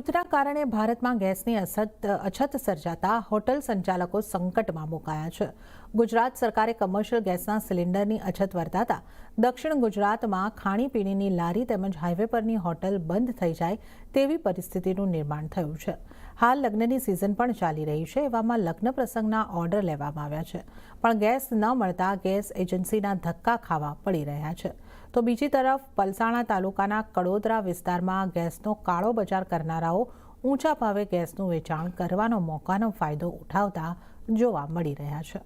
યુદ્ધના કારણે ભારતમાં ગેસની અછત સર્જાતા હોટલ સંચાલકો સંકટમાં મુકાયા છે। ગુજરાત સરકારે કમર્શિયલ ગેસના સિલિન્ડરની અછત વર્તાતા દક્ષિણ ગુજરાતમાં ખાણીપીણીની લારી તેમજ હાઈવે પરની હોટલ બંધ થઈ જાય તેવી પરિસ્થિતિનું નિર્માણ થયું છે। હાલ લગ્નની સિઝન પણ ચાલી રહી છે, એવામાં લગ્ન પ્રસંગના ઓર્ડર લેવામાં આવ્યા છે, પણ ગેસ ન મળતા ગેસ એજન્સીના ધક્કા ખાવા પડી રહ્યા છે। તો બીજી તરફ પલસાણા તાલુકાના કડોદરા વિસ્તારમાં ગેસનો કાળો બજાર કરનારાઓ ઊંચા ભાવે ગેસનું વેચાણ કરવાનો મોકાનો ફાયદો ઉઠાવતા જોવા મળી રહ્યા છે।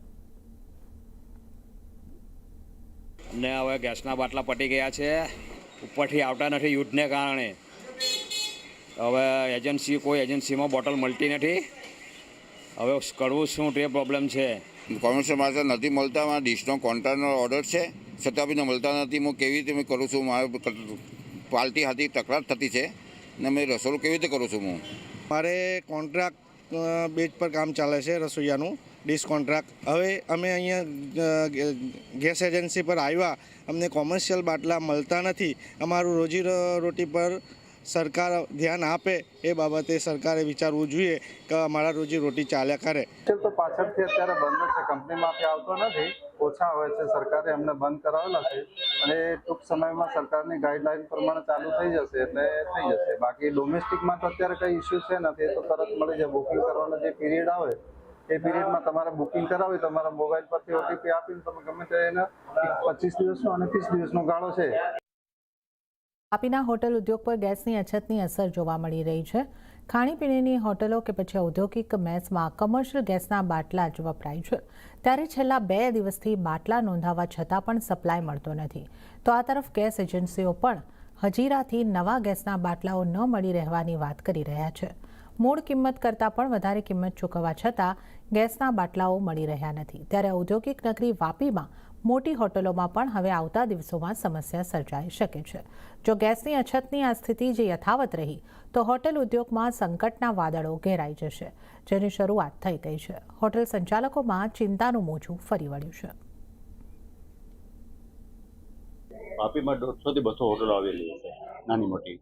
અમને હવે ગેસના બાટલા પટી ગયા છે, ઉપરથી આવતા નથી યુદ્ધને કારણે। હવે કોઈ એજન્સીમાં બોટલ મળતી નથી। હવે કરવું શું તે પ્રોબ્લેમ છે। કોમર્શિયલ માર્કેટ નથી મળતા, ડીશનો કોન્ટ્રાક્ટનો ઓર્ડર છે છતાં બી મળતા નથી। હું કેવી રીતે કરું છું, મારે પાર્ટી હાથી તકરાર થતી છે ને મેં રસોડું કેવી રીતે કરું છું। હું મારે કોન્ટ્રાક્ટ બેઝ પર કામ ચાલે છે, રસોઈયાનું ડીશ કોન્ટ્રાક્ટ। હવે અમે અહીંયા ગેસ એજન્સી પર આવ્યા, અમને કોમર્શિયલ બાટલા મળતા નથી। અમારું રોજી રોટી પર સરકાર ધ્યાન આપે એ બાબતે સરકારે વિચારવું જોઈએ કે અમારા રોજી રોટી ચાલ્યા કરે। તો પાછળથી અત્યારે બંધ છે, કંપનીમાંથી આવતો નથી, ઓછા હોય છે। સરકારે અમને બંધ કરાવેલા છે અને ટૂંક સમયમાં સરકારની ગાઈડલાઈન પ્રમાણે ચાલુ થઈ જશે એટલે થઈ જશે। બાકી ડોમેસ્ટિકમાં તો અત્યારે કંઈ ઇસ્યુ છે નથી, એ તો તરત મળી જાય। બુકિંગ કરવાનો જે પીરિયડ આવે એ પીરિયડમાં તમારે બુકિંગ કરાવી, તમારા મોબાઈલ પરથી ઓટીપી આપીને તમે ગમે તે એના 25 દિવસનો અને 30 દિવસનો ગાળો છે। વાપીના હોટલ ઉદ્યોગ પર ગેસની અછતની અસર જોવા મળી રહી છે। ખાણીપીણીની હોટલો કે પછી ઔદ્યોગિક મેસમાં કમર્શિયલ ગેસના બાટલા જ વપરાય છે, ત્યારે છેલ્લા 2 દિવસથી બાટલા નોંધાવા છતાં પણ સપ્લાય મળતો નથી। તો આ તરફ ગેસ એજન્સીઓ પણ હજીરાથી નવા ગેસના બાટલાઓ ન મળી રહેવાની વાત કરી રહ્યા છે। મૂળ કિંમત કરતાં પણ વધારે કિંમત ચૂકવવા છતાં ગેસના બાટલાઓ મળી રહ્યા નથી, ત્યારે ઔદ્યોગિક નગરી વાપીમાં મોટી હોટલોમાં પણ હવે આવતા દિવસોમાં સમસ્યા સર્જાઈ શકે છે। જો ગેસની અછતની આ સ્થિતિ જે યથાવત રહી તો હોટેલ ઉદ્યોગમાં સંકટના વાદળો ઘેરાઈ જશે, જેની શરૂઆત થઈ ગઈ છે। હોટેલ સંચાલકોમાં ચિંતાનું મોજું ફરી વળ્યું છે। વાપીમાં 150 થી 200 હોટલો આવેલી છે, નાની મોટી।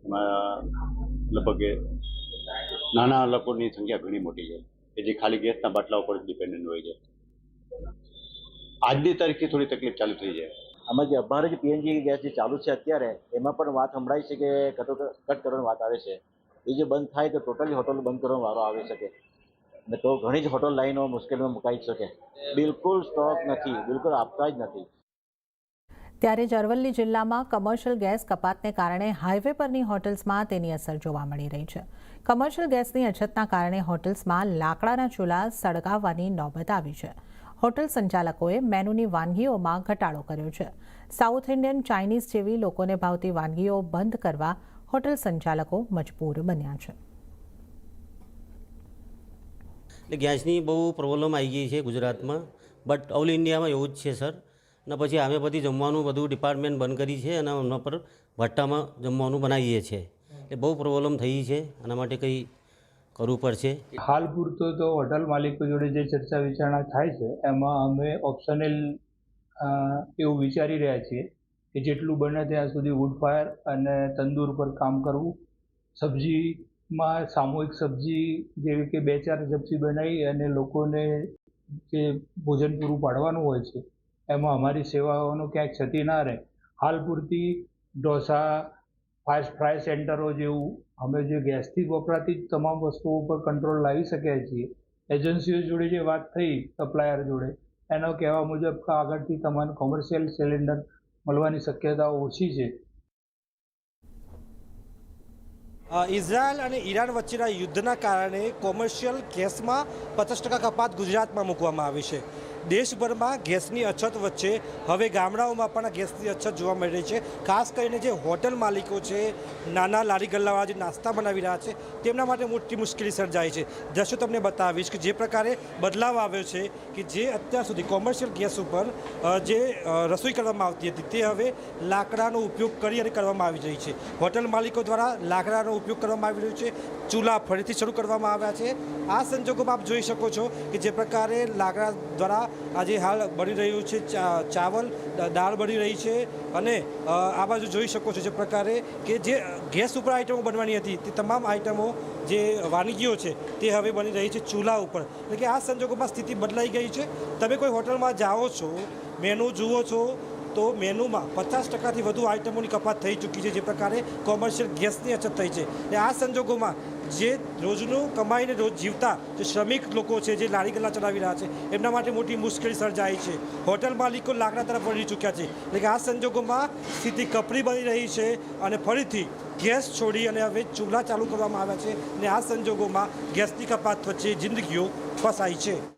એમાં લગભગ નાના લોકોની સંખ્યા ઘણી મોટી છે કે જે ખાલી ગેસના બાટલા ઉપર ડિપેન્ડન્ટ હોય છે। આજની તારીખથી થોડી તકલીફ ચાલુ થઈ જાય। આમાં જે અમારે જે પીએનજી ગેસ જે ચાલુ છે અત્યારે, એમાં પણ વાત સંભળાય છે કે કટ કરવાની વાત આવે છે। એ જે બંધ થાય તો ટોટલી હોટલ બંધ કરવાનો વારો આવી શકે ને, તો ઘણી જ હોટલ લાઈનો મુશ્કેલીમાં મુકાઈ શકે। બિલકુલ સ્ટોક નથી, બિલકુલ આપતા જ નથી। ત્યારે જ અરવલ્લી જિલ્લામાં કમર્શિયલ ગેસ કપાતને કારણે હાઈવે પરની હોટલ્સમાં તેની અસર જોવા મળી રહી છે। કમર્શિયલ ગેસની અછતના કારણે હોટલ્સમાં લાકડાના ચૂલા સળગાવવાની નોબત આવી છે। હોટલ સંચાલકોએ મેનુની વાનગીઓમાં ઘટાડો કર્યો છે। સાઉથ ઇન્ડિયન, ચાઇનીઝ જેવી લોકોને ભાવતી વાનગીઓ બંધ કરવા હોટલ સંચાલકો મજબૂર બન્યા છે। એટલે ગેસની બહુ પ્રોબ્લેમ આવી ગઈ છે ગુજરાતમાં, બટ ઓલ ઇન્ડિયામાં એવું જ છે સર। અને પછી અમે બધી જમવાનું બધું ડિપાર્ટમેન્ટ બંધ કરી છે અને એમના પર ભઠ્ઠામાં જમવાનું બનાવીએ છીએ, એટલે બહુ પ્રોબ્લેમ થઈ છે। આના માટે કંઈ કરવું પડશે। હાલ પૂરતો તો હોટલ માલિકો જોડે જે ચર્ચા વિચારણા થાય છે એમાં અમે ઓપ્શનલ એવું વિચારી રહ્યા છીએ કે જેટલું બને ત્યાં સુધી વુડ ફાયર અને તંદૂર પર કામ કરવું। સબ્જીમાં સામૂહિક સબ્જી જેવી કે 2-4 સબ્જી બનાવી અને લોકોને જે ભોજન પૂરું પાડવાનું હોય છે એમાં અમારી સેવાઓનો ક્યાંય ક્ષતિ ના રહે। હાલ પૂરતી ઢોસા, ફ્રાય સેન્ટરો જેવું અમે જે ગેસથી વપરાતી તમામ વસ્તુઓ પર કંટ્રોલ લાવી શક્યા છીએ। એજન્સીઓ જોડે જે વાત થઈ સપ્લાયર જોડે, એનો કહેવા મુજબ આગળથી તમારે કોમર્શિયલ સિલિન્ડર મળવાની શક્યતાઓ ઓછી છે। ઇઝરાયલ અને ઈરાન વચ્ચેના યુદ્ધના કારણે કોમર્શિયલ ગેસમાં 50% કપાત ગુજરાતમાં મૂકવામાં આવી છે। દેશભરમાં ગેસની અછત વચ્ચે હવે ગામડાઓમાં પણ ગેસની અછત જોવા મળી રહી છે। ખાસ કરીને જે હોટલ માલિકો છે, નાના લારી ગલ્લાવાળા જે નાસ્તા બનાવી રહ્યા છે, તેમના માટે મોટી મુશ્કેલી સર્જાઈ છે। દ્રશ્યો તમને બતાવીશ કે જે પ્રકારે બદલાવ આવ્યો છે કે જે અત્યાર સુધી કોમર્શિયલ ગેસ ઉપર જે રસોઈ કરવામાં આવતી હતી તે હવે લાકડાનો ઉપયોગ કરી અને કરવામાં આવી રહી છે। હોટલ માલિકો દ્વારા લાકડાનો ઉપયોગ કરવામાં આવી રહ્યો છે, ચૂલા ફરીથી શરૂ કરવામાં આવ્યા છે। આ સંજોગોમાં આપ જોઈ શકો છો કે જે પ્રકારે લાકડા દ્વારા આજે હાલ બની રહ્યું છે ચાવલ દાળ બની રહી છે અને આ બાજુ જોઈ શકો છો જે પ્રકારે કે જે ગેસ ઉપર આઈટમો બનવાની હતી તે તમામ આઈટમો જે વાનગીઓ છે તે હવે બની રહી છે ચૂલા ઉપર. એટલે કે આ સંજોગોમાં સ્થિતિ બદલાઈ ગઈ છે. તમે કોઈ હોટલમાં જાઓ છો, મેનુ જુઓ છો તો મેનુમાં 50%થી વધુ આઇટમોની કપાત થઈ ચૂકી છે, જે પ્રકારે કોમર્શિયલ ગેસની અછત થઈ છે. અને આ સંજોગોમાં જે રોજનું કમાઈને રોજ જીવતા જે શ્રમિક લોકો છે, જે લારી ગલ્લા ચલાવી રહ્યા છે, એમના માટે મોટી મુશ્કેલી સર્જાઈ છે. હોટલ માલિકો લાકડા તરફ વળી ચૂક્યા છે. એટલે કે આ સંજોગોમાં સ્થિતિ કપરી બની રહી છે અને ફરીથી ગેસ છોડી અને હવે ચૂલા ચાલુ કરવામાં આવ્યા છે અને આ સંજોગોમાં ગેસની કપાત વચ્ચે જિંદગીઓ ફસાઈ છે.